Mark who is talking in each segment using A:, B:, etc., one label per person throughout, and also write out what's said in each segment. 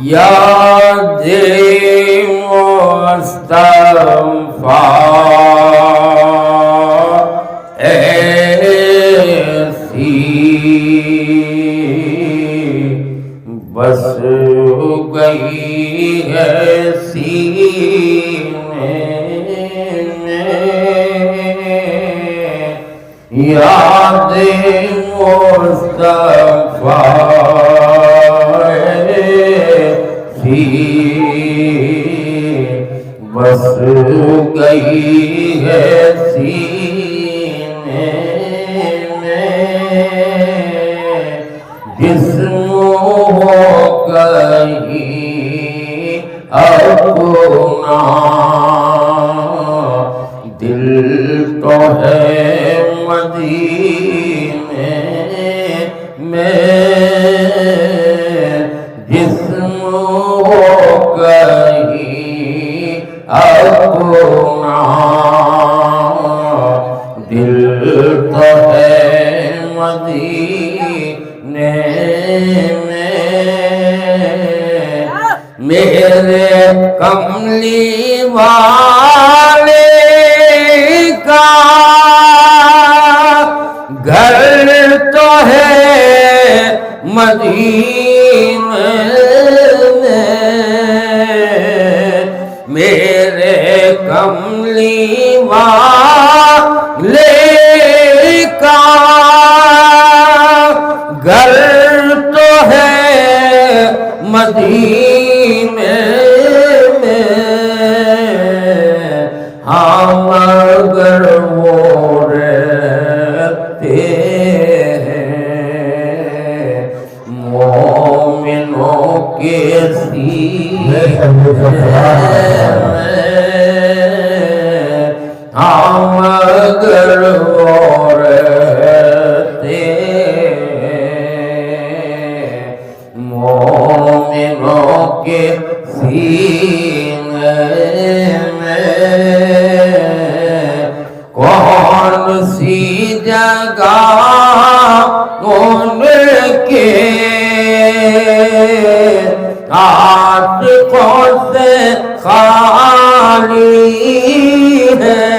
A: یاد مصطفیٰ ایسی بس گئی ہے سینے میں، یاد مصطفیٰ بس گئی ہے سینے میں، جسم ہو کہیں اپنا دل تو ہے مدینے میں، جسم ہو کہیں اپنا دل تو ہے مدینے میں، میرے کملی والے کا گھر تو ہے مدینے میں، میرے کملی والے کا گھر تو ہے مدینے میں، ہاں مگر وہ رہتے ہیں مومنوں کے سینے میں، ہاں مگر وہ رہتے ہیں مومنوں کے سینے میں، کون سی جگہ ان کے عاشقوں سے خالی ہے،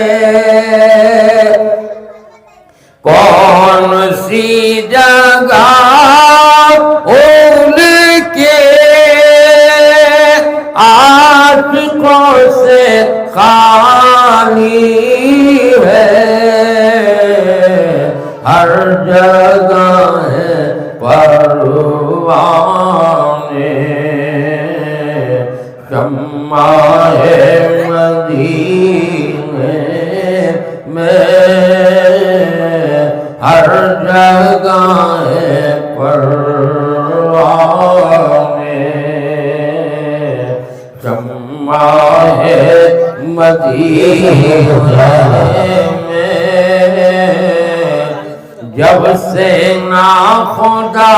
A: کون سی جگہ ان کے عاشقوں سے خالی ہے، ہر جگہ ہے پروانے شمع ہے مدینے میں، ہر جگہ ہے پروانے شمع ہے مدینے میں، جب سے ناخدا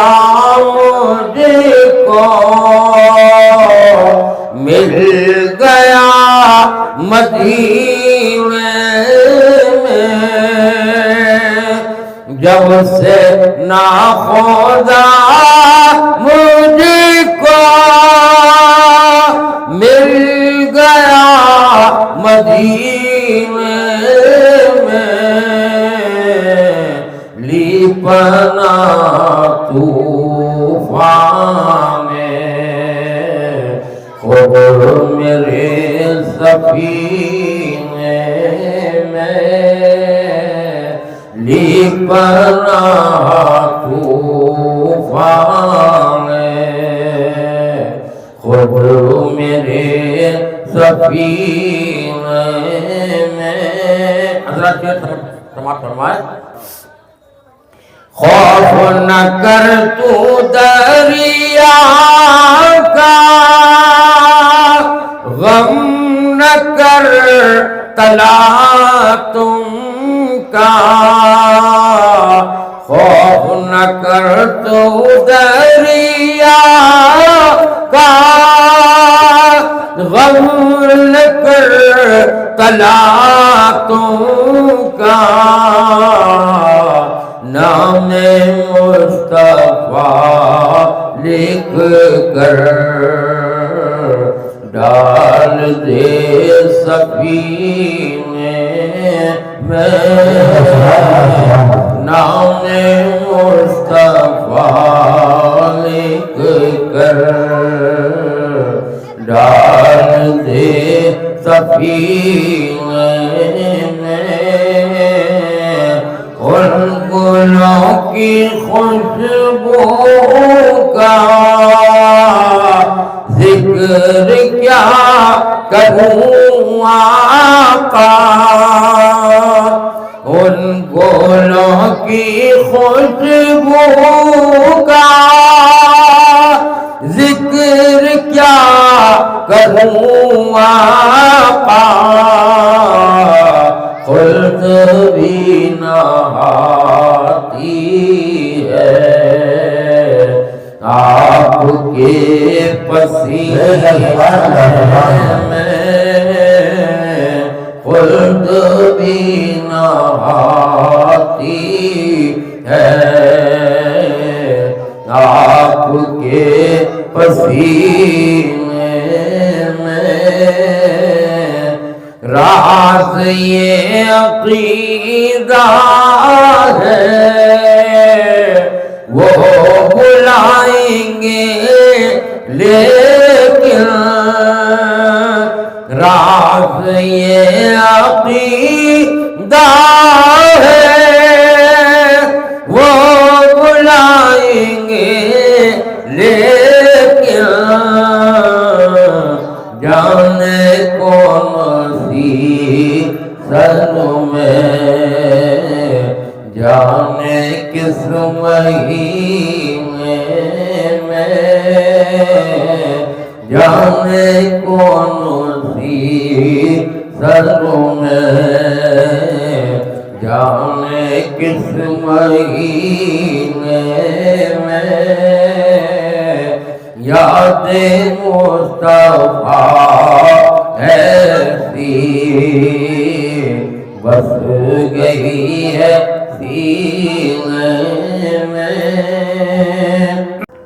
A: مجھ کو مل گیا مدینے میں، جب سے ناخدا مجھ کو مل گیا مدینے میں، لی پناہ طوفان خبر میرے سفینے میں، لی پناہ طوفان خبر میرے سفینے میں، حضرت سماعت فرمائے، خوف نہ کر تو دریا کا، غم نہ کر تلاطم کا، خوف نہ کر تو دریا کا، غم نہ کر تلاطم کا، نام مصطفیٰ لکھ کر سفینے میں نام مصطفیٰ لکھ کر ڈال دے سفینے میں، ان گلوں کی خوشبو کا ذکر کیا کروں آقا، ان گلوں کی خوشبو کا ذکر کیا کروں آقا، خلد بھی نہاتی ہے آپ کے پسینے میں، خلد بھی نہاتی ہے آپ کے پسینے میں، راز یہ عقیدہ ہے وہ بلائیں گے لیکن، راز یہ عقیدہ ہے وہ بلائیں گے لیکن، جانے کون سی سر میں جانے کس مہینے میں، جانے کون سی سر میں جانے کس مہینے میں، یاد مصطفیٰ ایسی بس گئی ہے سینے میں۔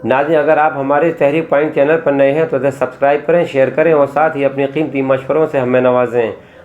B: ناظرین، اگر آپ ہمارے تحریک پوائنٹ چینل پر نئے ہیں تو اسے سبسکرائب کریں، شیئر کریں اور ساتھ ہی اپنی قیمتی مشوروں سے ہمیں نوازیں۔